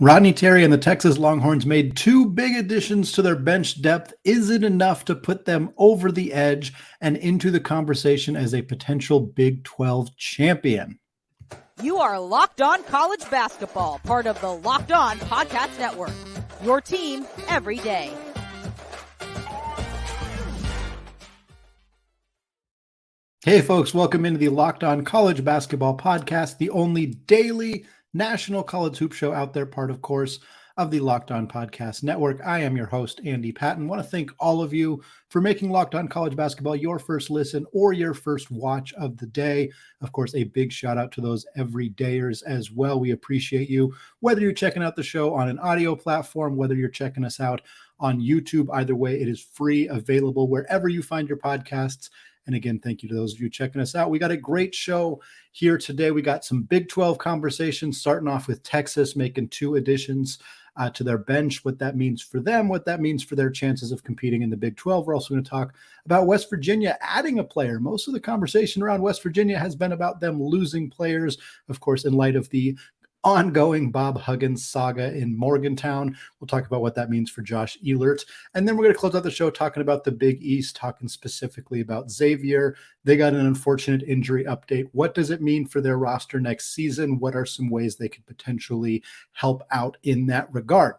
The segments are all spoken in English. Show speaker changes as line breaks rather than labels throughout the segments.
Rodney Terry and the Texas Longhorns made two big additions to their bench depth. Is it enough to put them over the edge and into the conversation as a potential Big 12 champion?
You are Locked On College Basketball, part of the Locked On Podcast Network. Your team every day.
Hey folks, welcome into the Locked On College Basketball Podcast, the only daily national college hoop show out there, part of course of the Locked On Podcast Network. I am your host, Andy Patton. Want to thank all of you for making Locked On College Basketball your first listen or your first watch of the day. Of course, a big shout out to those everydayers as well. We appreciate you, whether you're checking out the show on an audio platform, whether you're checking us out on YouTube. Either way, it is free, available wherever you find your podcasts. And again, thank you to those of you checking us out. We got a great show here today. We got some Big 12 conversations, starting off with Texas making two additions to their bench, what that means for them, what that means for their chances of competing in the Big 12. We're also going to talk about West Virginia adding a player. Most of the conversation around West Virginia has been about them losing players, of course, in light of the ongoing Bob Huggins saga in Morgantown. We'll talk about what that means for Josh Eilert. And then we're going to close out the show talking about the Big East, talking specifically about Xavier. They got an unfortunate injury update. What does it mean for their roster next season? What are some ways they could potentially help out in that regard?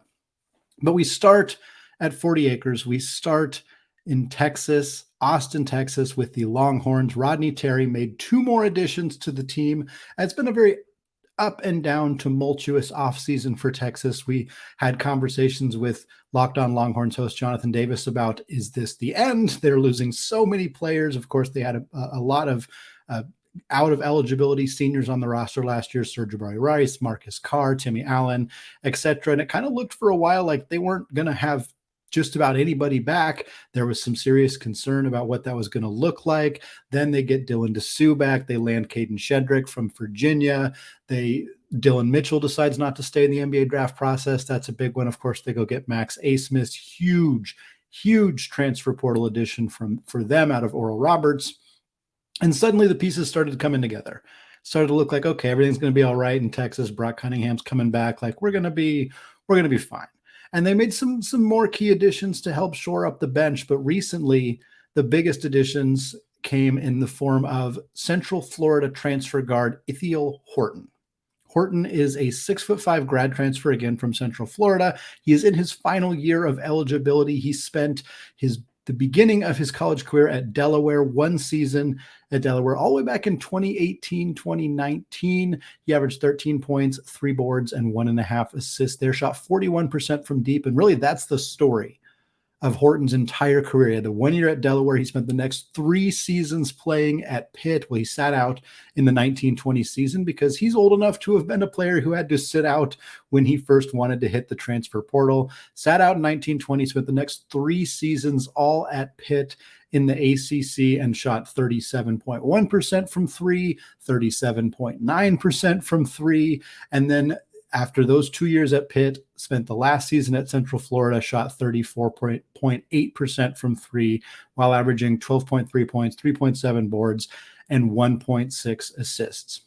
But we start at 40 acres. We start in Texas, Austin, Texas, with the Longhorns. Rodney Terry made two more additions to the team. It's been a very up and down tumultuous offseason for Texas. We had conversations with Locked On Longhorns host Jonathan Davis about, is this the end? They're losing so many players. Of course, they had a lot of out of eligibility seniors on the roster last year: Serge Rice, Marcus Carr, Timmy Allen, etc. And it kind of looked for a while like they weren't going to have just about anybody back. There was some serious concern about what that was going to look like. Then they get Dylan DeSue back. They land Kadin Shedrick from Virginia. Dylan Mitchell decides not to stay in the NBA draft process. That's a big one. Of course, they go get Max Abmas, huge transfer portal addition for them out of Oral Roberts. And suddenly the pieces started coming together. Started to look like, okay, everything's going to be all right in Texas. Brock Cunningham's coming back. Like we're going to be fine. And they made some more key additions to help shore up the bench. But recently, the biggest additions came in the form of Central Florida transfer guard Ithiel Horton. Horton is a 6'5" grad transfer, again, from Central Florida. He is in his final year of eligibility. He spent the beginning of his college career at Delaware, one season at Delaware, all the way back in 2018, 2019. He averaged 13 points, 3 boards, and 1.5 assists there. Shot 41% from deep. And really, that's the story of Horton's entire career. He had the 1 year at Delaware. He spent the next 3 seasons playing at Pitt. Well, he sat out in the 1920 season because he's old enough to have been a player who had to sit out when he first wanted to hit the transfer portal. Sat out in 1920, spent the next 3 seasons all at Pitt in the ACC and shot 37.1% from 3, 37.9% from 3, and then after those 2 years at Pitt, spent the last season at Central Florida, shot 34.8% from 3, while averaging 12.3 points, 3.7 boards, and 1.6 assists.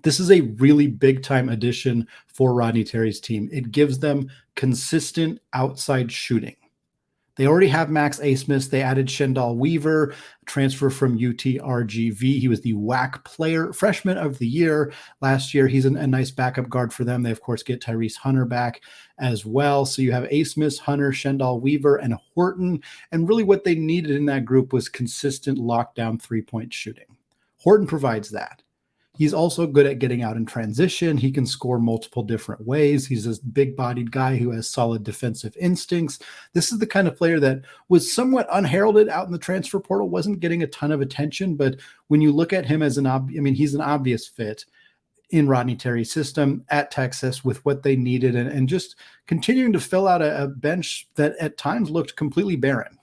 This is a really big-time addition for Rodney Terry's team. It gives them consistent outside shooting. They already have Max Abmas. They added Shendall Weaver, a transfer from UTRGV. He was the WAC freshman of the year last year. He's a nice backup guard for them. They, of course, get Tyrese Hunter back as well. So you have Abmas, Hunter, Shendall Weaver, and Horton. And really what they needed in that group was consistent lockdown three-point shooting. Horton provides that. He's also good at getting out in transition. He can score multiple different ways. He's a big-bodied guy who has solid defensive instincts. This is the kind of player that was somewhat unheralded out in the transfer portal, wasn't getting a ton of attention. But when you look at him as he's an obvious fit in Rodney Terry's system at Texas with what they needed and just continuing to fill out a bench that at times looked completely barren.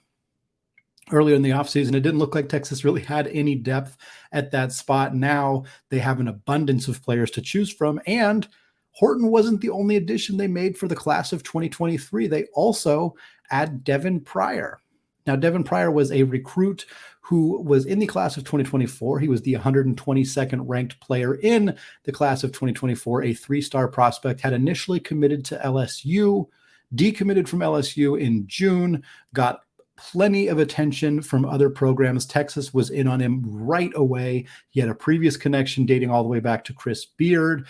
Earlier in the offseason, it didn't look like Texas really had any depth at that spot. Now they have an abundance of players to choose from, and Horton wasn't the only addition they made for the class of 2023. They also add Devon Pryor. Now, Devon Pryor was a recruit who was in the class of 2024. He was the 122nd ranked player in the class of 2024, a three-star prospect, had initially committed to LSU, decommitted from LSU in June, got plenty of attention from other programs. Texas was in on him right away. He had a previous connection dating all the way back to Chris Beard.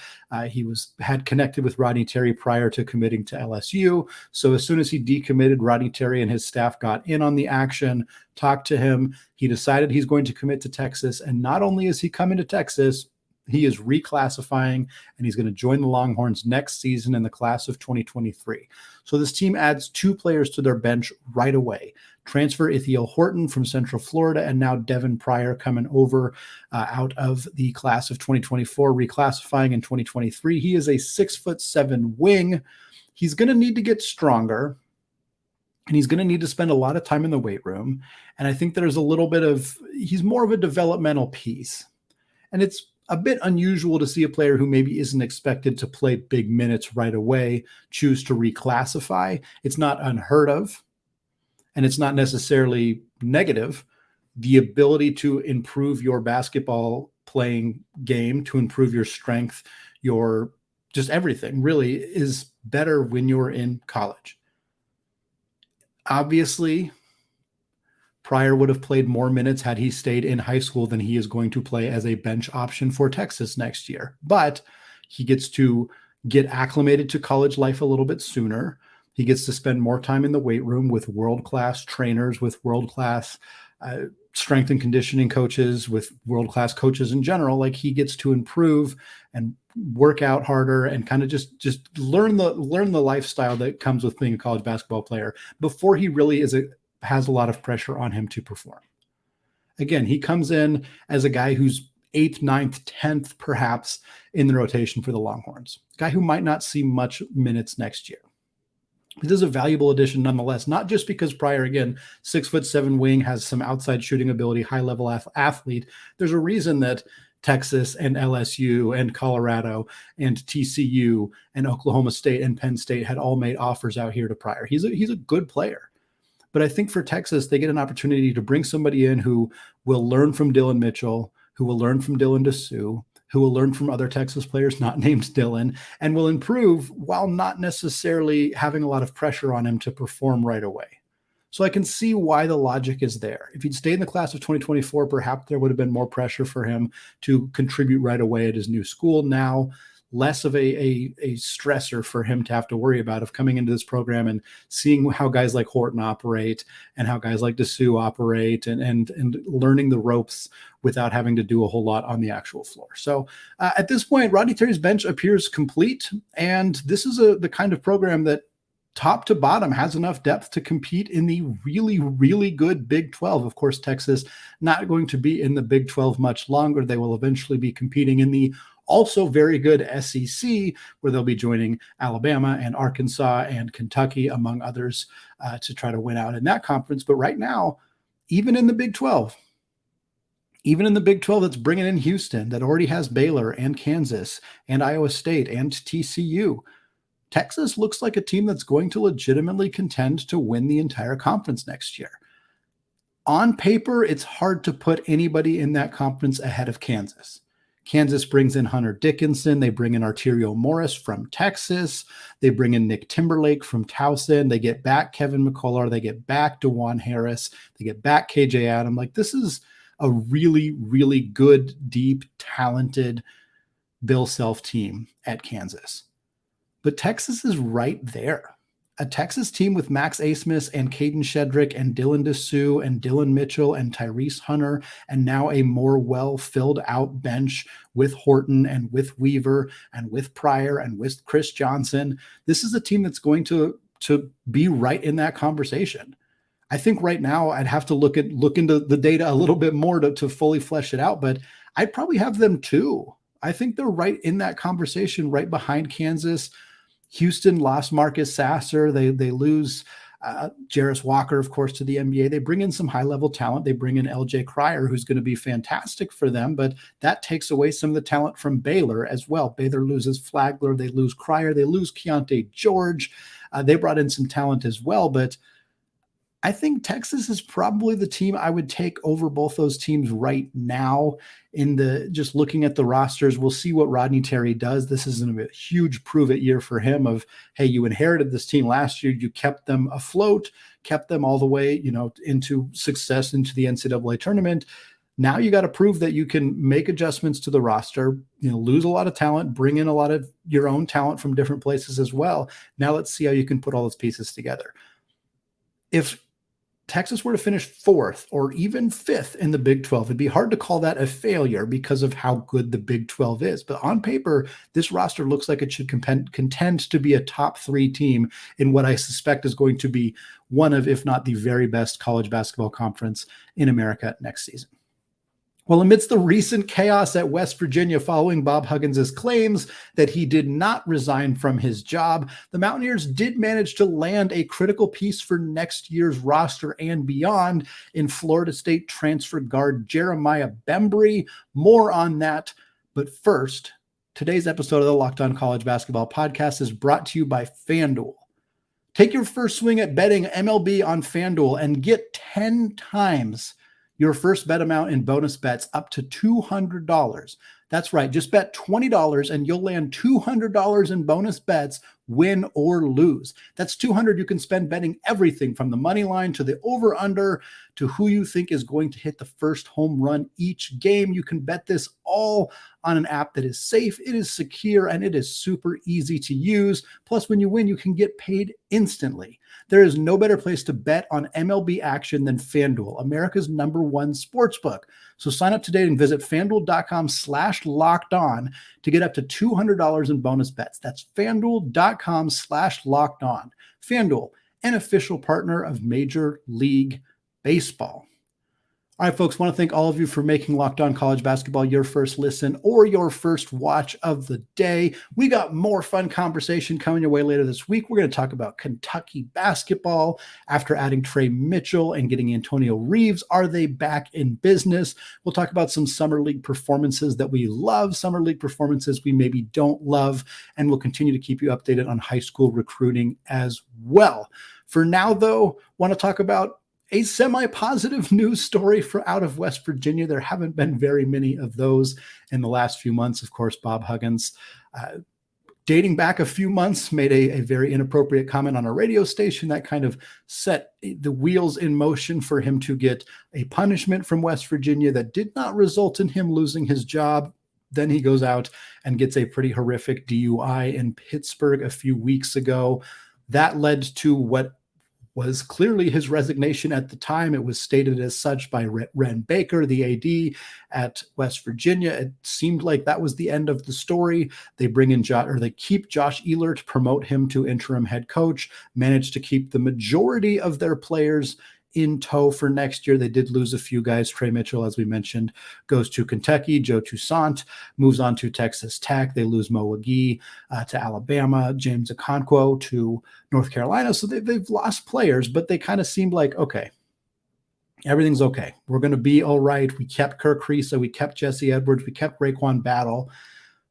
He had connected with Rodney Terry prior to committing to LSU. So as soon as he decommitted, Rodney Terry and his staff got in on the action, talked to him. He decided he's going to commit to Texas. And not only is he coming to Texas, he is reclassifying, and he's going to join the Longhorns next season in the class of 2023. So this team adds 2 players to their bench right away. Transfer Ithiel Horton from Central Florida, and now Devon Pryor coming over out of the class of 2024, reclassifying in 2023. He is a 6'7" wing. He's going to need to get stronger, and he's going to need to spend a lot of time in the weight room. And I think there's a little bit of, he's more of a developmental piece. And it's a bit unusual to see a player who maybe isn't expected to play big minutes right away choose to reclassify. It's not unheard of, and it's not necessarily negative. The ability to improve your basketball playing game, to improve your strength, your just everything really is better when you're in college. Obviously, Pryor would have played more minutes had he stayed in high school than he is going to play as a bench option for Texas next year. But he gets to get acclimated to college life a little bit sooner. He gets to spend more time in the weight room with world-class trainers, with world-class strength and conditioning coaches, with world-class coaches in general. Like, he gets to improve and work out harder and kind of just learn the lifestyle that comes with being a college basketball player before he really has a lot of pressure on him to perform. Again, he comes in as a guy who's 8th, 9th, 10th, perhaps, in the rotation for the Longhorns. A guy who might not see much minutes next year. This is a valuable addition nonetheless, not just because Pryor, again, 6'7" wing, has some outside shooting ability, high-level athlete. There's a reason that Texas and LSU and Colorado and TCU and Oklahoma State and Penn State had all made offers out here to Pryor. He's a good player. But I think for Texas, they get an opportunity to bring somebody in who will learn from Dylan Mitchell, who will learn from Dylan DeSue, who will learn from other Texas players not named Dylan, and will improve while not necessarily having a lot of pressure on him to perform right away. So I can see why the logic is there. If he'd stayed in the class of 2024, perhaps there would have been more pressure for him to contribute right away at his new school. Now, less of a stressor for him to have to worry about of coming into this program and seeing how guys like Horton operate and how guys like DeSue operate and learning the ropes without having to do a whole lot on the actual floor. So at this point, Rodney Terry's bench appears complete, and this is the kind of program that top to bottom has enough depth to compete in the really, really good Big 12. Of course, Texas not going to be in the Big 12 much longer. They will eventually be competing in the also very good SEC, where they'll be joining Alabama and Arkansas and Kentucky, among others, to try to win out in that conference. But right now, even in the Big 12, that's bringing in Houston, that already has Baylor and Kansas and Iowa State and TCU, Texas looks like a team that's going to legitimately contend to win the entire conference next year. On paper, it's hard to put anybody in that conference ahead of Kansas. Kansas brings in Hunter Dickinson. They bring in Arterio Morris from Texas. They bring in Nick Timberlake from Towson. They get back Kevin McCullough. They get back DeJuan Harris. They get back KJ Adam. Like, this is a really, really good, deep, talented Bill Self team at Kansas. But Texas is right there. A Texas team with Max Asmus and Kadin Shedrick and Dylan DeSue and Dylan Mitchell and Tyrese Hunter, and now a more well-filled out bench with Horton and with Weaver and with Pryor and with Chris Johnson. This is a team that's going to be right in that conversation. I think right now I'd have to look into the data a little bit more to fully flesh it out, but I'd probably have them too. I think they're right in that conversation, right behind Kansas. Houston lost Marcus Sasser. They lose Jarris Walker, of course, to the NBA. They bring in some high-level talent. They bring in LJ Cryer, who's going to be fantastic for them, but that takes away some of the talent from Baylor as well. Baylor loses Flagler. They lose Cryer. They lose Keontae George. They brought in some talent as well, but I think Texas is probably the team I would take over both those teams right now. Just looking at the rosters, we'll see what Rodney Terry does. This is a huge prove-it year for him of, hey, you inherited this team last year. You kept them afloat, kept them all the way, into success, into the NCAA tournament. Now you got to prove that you can make adjustments to the roster, lose a lot of talent, bring in a lot of your own talent from different places as well. Now let's see how you can put all those pieces together. If Texas were to finish 4th or even 5th in the Big 12, it'd be hard to call that a failure because of how good the Big 12 is. But on paper, this roster looks like it should contend to be a top 3 team in what I suspect is going to be one of, if not the very best college basketball conference in America next season. Well, amidst the recent chaos at West Virginia following Bob Huggins' claims that he did not resign from his job, the Mountaineers did manage to land a critical piece for next year's roster and beyond in Florida State transfer guard Jeremiah Bumbry. More on that. But first, today's episode of the Locked On College Basketball Podcast is brought to you by FanDuel. Take your first swing at betting MLB on FanDuel and get 10 times your first bet amount in bonus bets up to $200. That's right. Just bet $20 and you'll land $200 in bonus bets, win or lose. That's $200 you can spend betting everything from the money line to the over-under to who you think is going to hit the first home run each game. You can bet this all on an app that is safe, it is secure, and it is super easy to use. Plus, when you win, you can get paid instantly. There is no better place to bet on MLB action than FanDuel, America's #1 sportsbook. So sign up today and visit FanDuel.com/lockedon to get up to $200 in bonus bets. That's FanDuel.com/lockedon. FanDuel, an official partner of Major League Baseball. All right, folks, want to thank all of you for making Locked On College Basketball your first listen or your first watch of the day. We got more fun conversation coming your way later this week. We're going to talk about Kentucky basketball after adding Trey Mitchell and getting Antonio Reeves. Are they back in business? We'll talk about some summer league performances that we love, summer league performances we maybe don't love, and we'll continue to keep you updated on high school recruiting as well. For now, though, want to talk about a semi-positive news story out of West Virginia. There haven't been very many of those in the last few months. Of course, Bob Huggins, dating back a few months, made a very inappropriate comment on a radio station that kind of set the wheels in motion for him to get a punishment from West Virginia that did not result in him losing his job. Then he goes out and gets a pretty horrific DUI in Pittsburgh a few weeks ago. That led to what was clearly his resignation at the time. It was stated as such by Ren Baker, the AD at West Virginia. It seemed like that was the end of the story. They they keep Josh Eilert, promote him to interim head coach, managed to keep the majority of their players in tow for next year. They did lose a few guys. Trey Mitchell, as we mentioned, goes to Kentucky. Joe Toussaint moves on to Texas Tech. They lose Mo McGee to Alabama. James Okonkwo to North Carolina. So they've lost players, but they kind of seemed like, okay, everything's okay. We're going to be all right. We kept Kirk Kriisa. We kept Jesse Edwards. We kept Raekwon Battle.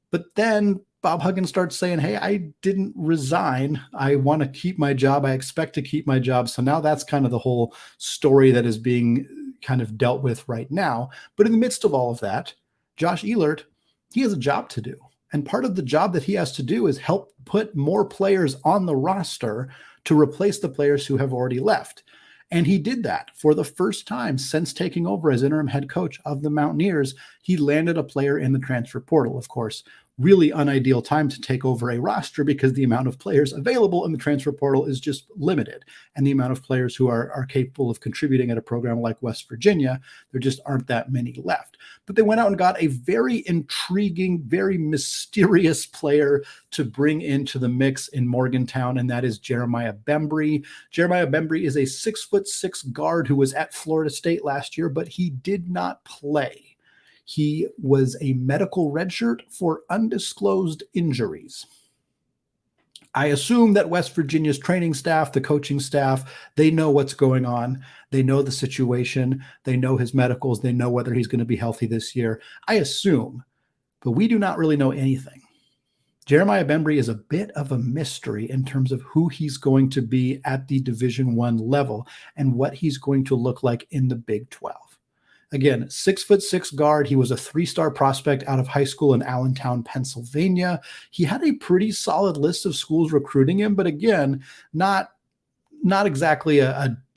But then Bob Huggins starts saying, hey, I didn't resign. I want to keep my job. I expect to keep my job. So now that's kind of the whole story that is being kind of dealt with right now. But in the midst of all of that, Josh Eilert, he has a job to do. And part of the job that he has to do is help put more players on the roster to replace the players who have already left. And he did that for the first time since taking over as interim head coach of the Mountaineers. He landed a player in the transfer portal. Of course, really unideal time to take over a roster because the amount of players available in the transfer portal is just limited. And the amount of players who are capable of contributing at a program like West Virginia, there just aren't that many left. But they went out and got a very intriguing, very mysterious player to bring into the mix in Morgantown, and that is Jeremiah Bumbry. Jeremiah Bumbry is a 6'6" guard who was at Florida State last year, but he did not play. He was a medical redshirt for undisclosed injuries. I assume that West Virginia's training staff, the coaching staff, they know what's going on. They know the situation. They know his medicals. They know whether he's going to be healthy this year. I assume, but we do not really know anything. Jeremiah Bumbry is a bit of a mystery in terms of who he's going to be at the Division I level and what he's going to look like in the Big 12. Again, 6'6" guard. He was a 3-star prospect out of high school in Allentown, Pennsylvania. He had a pretty solid list of schools recruiting him, but again, not exactly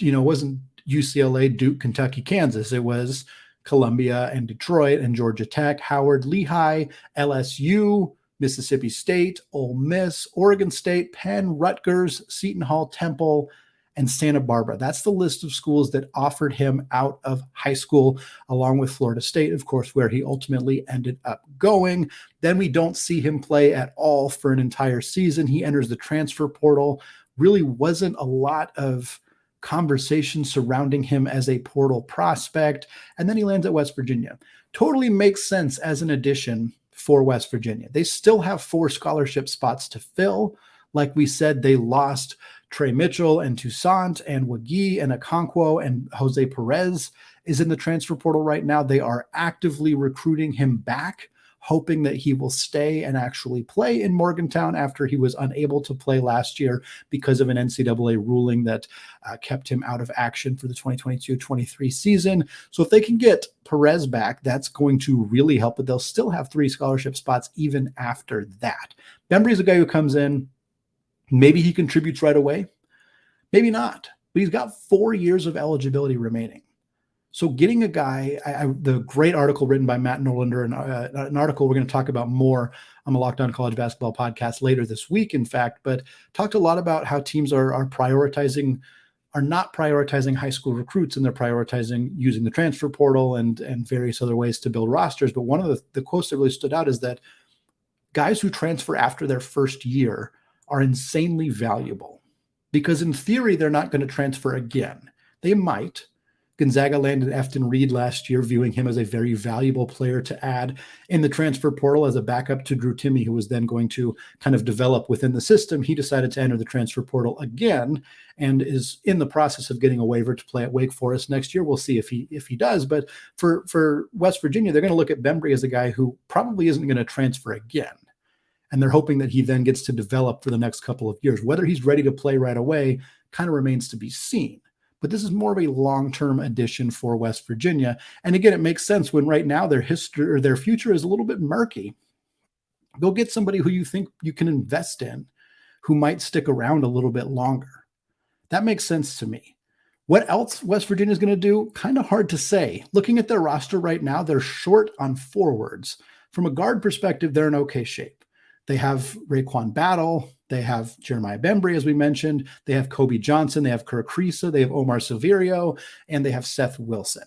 wasn't UCLA, Duke, Kentucky, Kansas. It was Columbia and Detroit and Georgia Tech, Howard, Lehigh, LSU, Mississippi State, Ole Miss, Oregon State, Penn, Rutgers, Seton Hall, Temple, and Santa Barbara. That's the list of schools that offered him out of high school, along with Florida State, of course, where he ultimately ended up going. Then we don't see him play at all for an entire season. He enters the transfer portal. Really wasn't a lot of conversation surrounding him as a portal prospect. And then he lands at West Virginia. Totally makes sense as an addition for West Virginia. They still have 4 scholarship spots to fill. Like we said, they lost Trey Mitchell and Toussaint and Wagee and Okonkwo, and Jose Perez is in the transfer portal right now. They are actively recruiting him back, hoping that he will stay and actually play in Morgantown after he was unable to play last year because of an NCAA ruling that kept him out of action for the 2022-23 season. So if they can get Perez back, that's going to really help, but they'll still have 3 scholarship spots even after that. Bembry is a guy who comes in, maybe he contributes right away, maybe not, but he's got 4 years of eligibility remaining. So getting a guy, the great article written by Matt Norlander, an article we're going to talk about more on the Locked On College Basketball podcast later this week, in fact, but talked a lot about how teams are not prioritizing high school recruits, and they're prioritizing using the transfer portal and various other ways to build rosters. But one of the quotes that really stood out is that guys who transfer after their first year are insanely valuable because in theory, they're not going to transfer again. They might. Gonzaga landed Efton Reed last year, viewing him as a very valuable player to add in the transfer portal as a backup to Drew Timme, who was then going to kind of develop within the system. He decided to enter the transfer portal again and is in the process of getting a waiver to play at Wake Forest next year. We'll see if he does. But for West Virginia, they're going to look at Bembry as a guy who probably isn't going to transfer again. And they're hoping that he then gets to develop for the next couple of years. Whether he's ready to play right away kind of remains to be seen. But this is more of a long-term addition for West Virginia. And again, it makes sense when right now their history or their future is a little bit murky. Go get somebody who you think you can invest in, who might stick around a little bit longer. That makes sense to me. What else West Virginia is going to do? Kind of hard to say. Looking at their roster right now, they're short on forwards. From a guard perspective, they're in okay shape. They have Raekwon Battle. They have Jeremiah Bumbry, as we mentioned. They have Kobe Johnson. They have Kirk Kriisa. They have Omar Silverio. And they have Seth Wilson.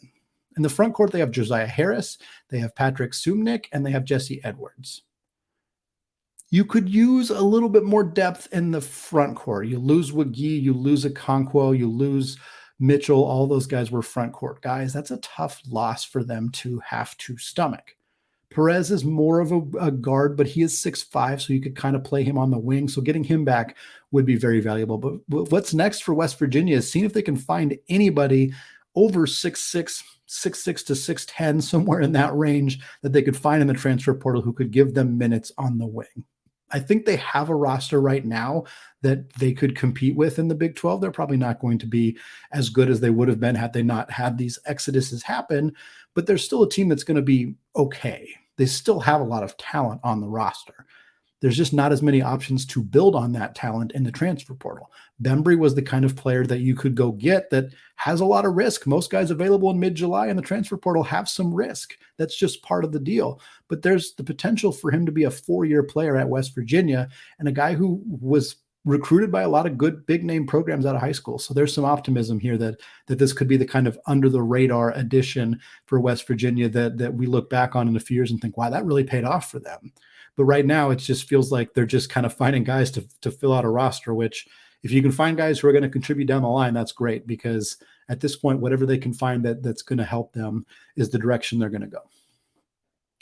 In the front court, they have Josiah Harris. They have Patrick Sumnick. And they have Jesse Edwards. You could use a little bit more depth in the front court. You lose Wagee. You lose Okonkwo. You lose Mitchell. All those guys were front court guys. That's a tough loss for them to have to stomach. Perez is more of a guard, but he is 6'5", so you could kind of play him on the wing. So getting him back would be very valuable. But what's next for West Virginia is seeing if they can find anybody over 6'6", 6'6" to 6'10", somewhere in that range that they could find in the transfer portal who could give them minutes on the wing. I think they have a roster right now that they could compete with in the Big 12. They're probably not going to be as good as they would have been had they not had these exoduses happen, but they're still a team that's going to be okay. They still have a lot of talent on the roster. There's just not as many options to build on that talent in the transfer portal. Bembry was the kind of player that you could go get that has a lot of risk. Most guys available in mid-July in the transfer portal have some risk. That's just part of the deal. But there's the potential for him to be a 4-year player at West Virginia and a guy who was recruited by a lot of good big-name programs out of high school. So there's some optimism here that this could be the kind of under-the-radar addition for West Virginia that we look back on in a few years and think, wow, that really paid off for them. But right now, it just feels like they're just kind of finding guys to fill out a roster, which if you can find guys who are going to contribute down the line, that's great, because at this point, whatever they can find that's going to help them is the direction they're going to go.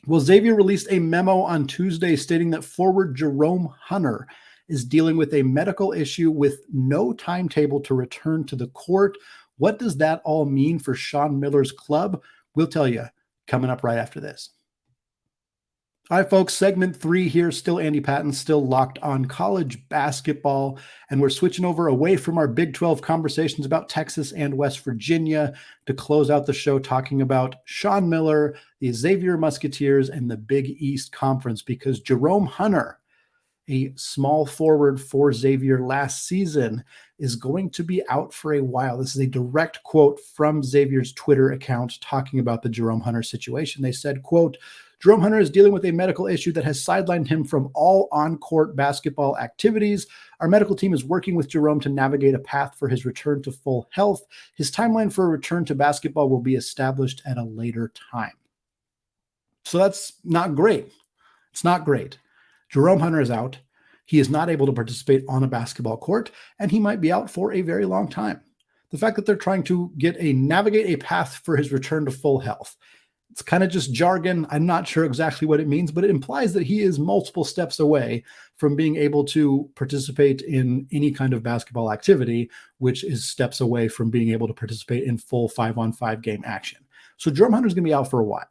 Well, Xavier released a memo on Tuesday stating that forward Jerome Hunter is dealing with a medical issue with no timetable to return to the court. What does that all mean for Sean Miller's club? We'll tell you coming up right after this. All right, folks, segment 3 here. Still Andy Patton, still locked on college basketball. And we're switching over away from our Big 12 conversations about Texas and West Virginia to close out the show talking about Sean Miller, the Xavier Musketeers, and the Big East Conference, because Jerome Hunter, a small forward for Xavier last season, is going to be out for a while. This is a direct quote from Xavier's Twitter account talking about the Jerome Hunter situation. They said, quote, Jerome Hunter is dealing with a medical issue that has sidelined him from all on-court basketball activities. Our medical team is working with Jerome to navigate a path for his return to full health. His timeline for a return to basketball will be established at a later time. So that's not great. It's not great. Jerome Hunter is out. He is not able to participate on a basketball court, and he might be out for a very long time. The fact that they're trying to navigate a path for his return to full health, it's kind of just jargon. I'm not sure exactly what it means, but it implies that he is multiple steps away from being able to participate in any kind of basketball activity, which is steps away from being able to participate in full 5-on-5 game action. So Jerome Hunter is going to be out for a while.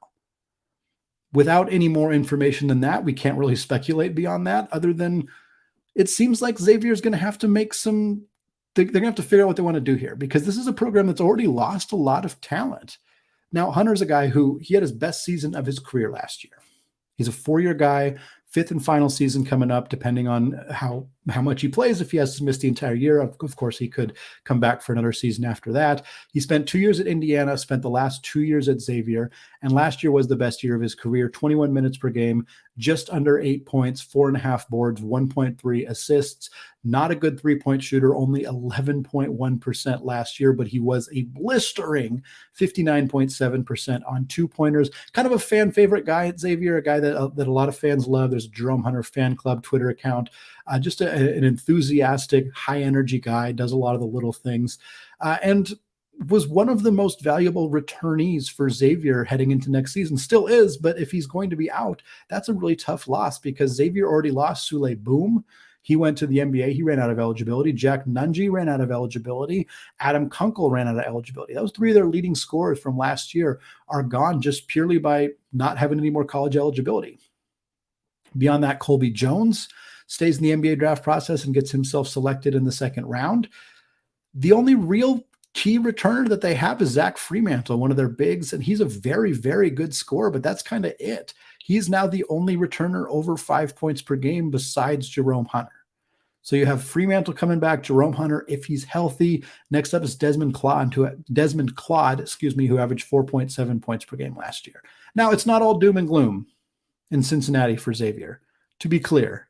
Without any more information than that, we can't really speculate beyond that, other than it seems like Xavier is going to have to make they're going to have to figure out what they want to do here, because this is a program that's already lost a lot of talent. Now, Hunter's a guy who he had his best season of his career last year. He's a 4-year guy, 5th and final season coming up, depending on how much he plays. If he has to miss the entire year, of course, he could come back for another season after that. He spent 2 years at Indiana, spent the last 2 years at Xavier, and last year was the best year of his career. 21 minutes per game, just under 8 points, 4.5 boards, 1.3 assists. Not a good three-point shooter, only 11.1% last year, but he was a blistering 59.7% on two-pointers. Kind of a fan favorite guy at Xavier, a guy that a lot of fans love. There's a Jerome Hunter fan club Twitter account. Just an enthusiastic, high-energy guy, does a lot of the little things, and was one of the most valuable returnees for Xavier heading into next season. Still is, but if he's going to be out, that's a really tough loss, because Xavier already lost Sule Boom. He went to the NBA. He ran out of eligibility. Jack Nungy ran out of eligibility. Adam Kunkel ran out of eligibility. Those 3 of their leading scorers from last year are gone just purely by not having any more college eligibility. Beyond that, Colby Jones stays in the NBA draft process and gets himself selected in the second round. The only real key returner that they have is Zach Fremantle, one of their bigs, and he's a very, very good scorer, but that's kind of it. He's now the only returner over 5 points per game besides Jerome Hunter. So you have Fremantle coming back, Jerome Hunter, if he's healthy. Next up is Desmond Claude, who averaged 4.7 points per game last year. Now, it's not all doom and gloom in Cincinnati for Xavier. To be clear,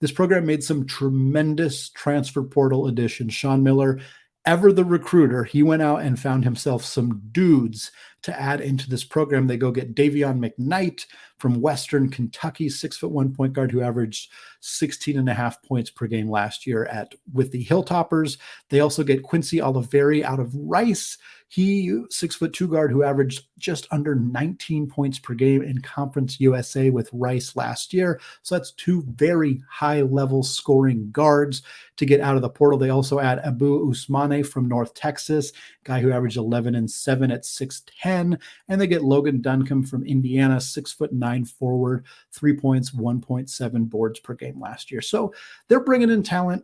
this program made some tremendous transfer portal additions. Sean Miller, ever the recruiter, he went out and found himself some dudes to add into this program. They go get Davion McKnight from Western Kentucky, 6'1" point guard who averaged 16.5 points per game last year with the Hilltoppers. They also get Quincy Oliveri out of Rice. He, 6'2" guard who averaged just under 19 points per game in Conference USA with Rice last year. So that's 2 very high-level scoring guards to get out of the portal. They also add Abu Usmane from North Texas, guy who averaged 11 and 7 at 6'10", and they get Logan Duncombe from Indiana, 6'9" forward, 3 points, 1.7 boards per game last year. So they're bringing in talent.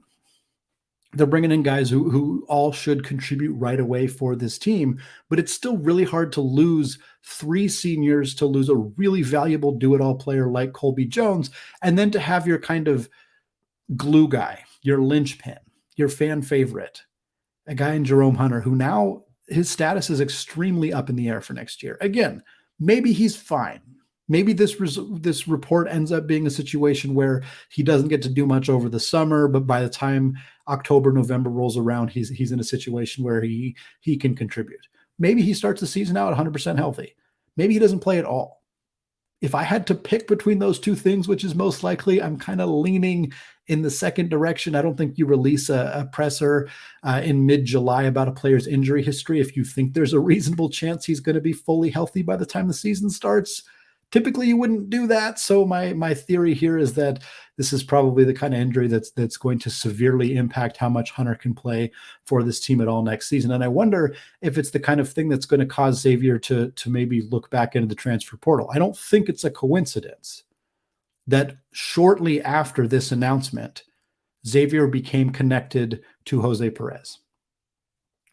They're bringing in guys who all should contribute right away for this team, but it's still really hard to lose 3 seniors, to lose a really valuable do-it-all player like Colby Jones, and then to have your kind of glue guy, your linchpin, your fan favorite, a guy in Jerome Hunter, who now his status is extremely up in the air for next year. Again, maybe he's fine. Maybe this report ends up being a situation where he doesn't get to do much over the summer, but by the time October, November rolls around, he's in a situation where he can contribute. Maybe he starts the season out 100% healthy. Maybe he doesn't play at all. If I had to pick between those two things, which is most likely, I'm kind of leaning in the second direction. I don't think you release a presser in mid-July about a player's injury history if you think there's a reasonable chance he's going to be fully healthy by the time the season starts. Typically, you wouldn't do that. So my theory here is that this is probably the kind of injury that's going to severely impact how much Hunter can play for this team at all next season. And I wonder if it's the kind of thing that's going to cause Xavier to maybe look back into the transfer portal. I don't think it's a coincidence that shortly after this announcement, Xavier became connected to Jose Perez.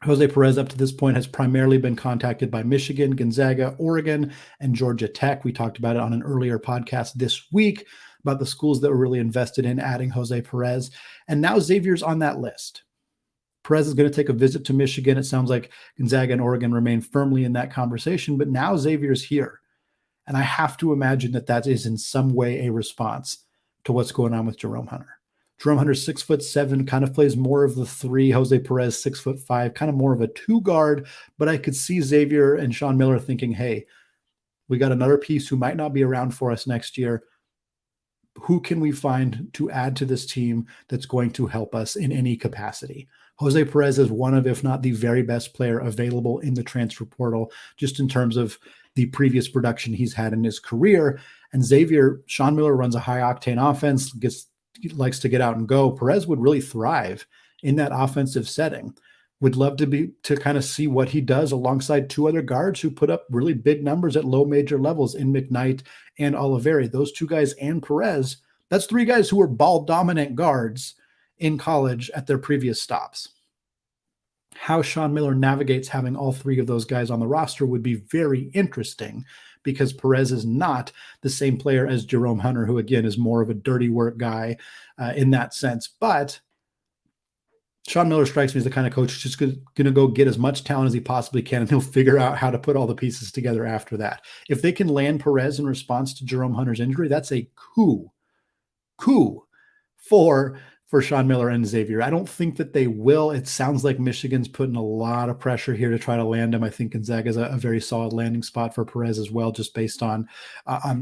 Jose Perez, up to this point, has primarily been contacted by Michigan, Gonzaga, Oregon, and Georgia Tech. We talked about it on an earlier podcast this week about the schools that were really invested in adding Jose Perez. And now Xavier's on that list. Perez is going to take a visit to Michigan. It sounds like Gonzaga and Oregon remain firmly in that conversation, but now Xavier's here. And I have to imagine that that is in some way a response to what's going on with Jerome Hunter. Jerome Hunter, 6'7", kind of plays more of the three. Jose Perez, 6'5", kind of more of a two guard. But I could see Xavier and Sean Miller thinking, hey, we got another piece who might not be around for us next year. Who can we find to add to this team that's going to help us in any capacity? Jose Perez is one of, if not the very best player available in the transfer portal, just in terms of the previous production he's had in his career. And Xavier, Sean Miller runs a high-octane offense, likes to get out and go. Perez would really thrive in that offensive setting. Would love to kind of see what he does alongside two other guards who put up really big numbers at low major levels in McKnight and Oliveri. Those two guys and Perez, that's three guys who were ball-dominant guards in college at their previous stops. How Sean Miller navigates having all three of those guys on the roster would be very interesting, because Perez is not the same player as Jerome Hunter, who, again, is more of a dirty work guy in that sense. But Sean Miller strikes me as the kind of coach who's just going to go get as much talent as he possibly can, and he'll figure out how to put all the pieces together after that. If they can land Perez in response to Jerome Hunter's injury, that's a coup for Sean Miller and Xavier. I don't think that they will. It sounds like Michigan's putting a lot of pressure here to try to land him. I think Gonzaga is a very solid landing spot for Perez as well, just based on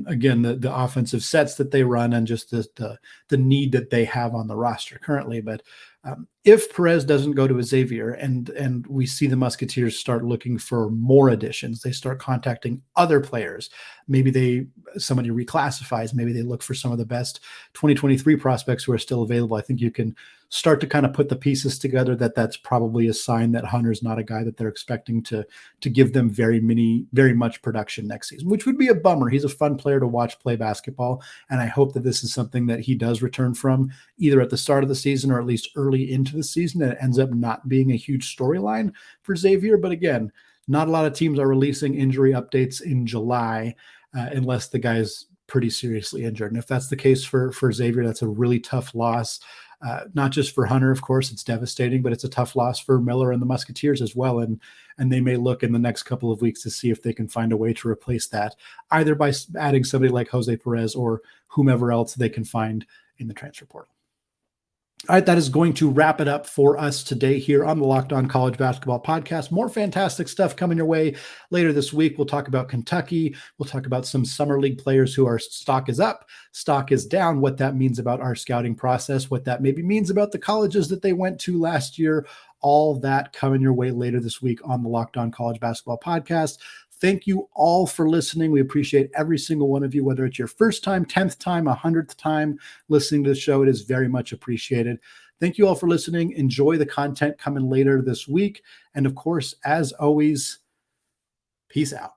again, the offensive sets that they run and just the need that they have on the roster currently. But if Perez doesn't go to Xavier and we see the Musketeers start looking for more additions, they start contacting other players. Maybe somebody reclassifies. Maybe they look for some of the best 2023 prospects who are still available. I think you can start to kind of put the pieces together that's probably a sign that Hunter's not a guy that they're expecting to give them very much production next season, which would be a bummer. He's a fun player to watch play basketball, and I hope that this is something that he does return from either at the start of the season or at least early into the season, and it ends up not being a huge storyline for Xavier. But again, not a lot of teams are releasing injury updates in July unless the guy's pretty seriously injured. And if that's the case for Xavier, that's a really tough loss. Not just for Hunter, of course, it's devastating, but it's a tough loss for Miller and the Musketeers as well. And they may look in the next couple of weeks to see if they can find a way to replace that, either by adding somebody like Jose Perez or whomever else they can find in the transfer portal. All right, that is going to wrap it up for us today here on the Locked On College Basketball Podcast. More fantastic stuff coming your way later this week. We'll talk about Kentucky. We'll talk about some summer league players who are stock is up, stock is down, what that means about our scouting process, what that maybe means about the colleges that they went to last year. All that coming your way later this week on the Locked On College Basketball Podcast. Thank you all for listening. We appreciate every single one of you, whether it's your first time, 10th time, 100th time listening to the show. It is very much appreciated. Thank you all for listening. Enjoy the content coming later this week. And of course, as always, peace out.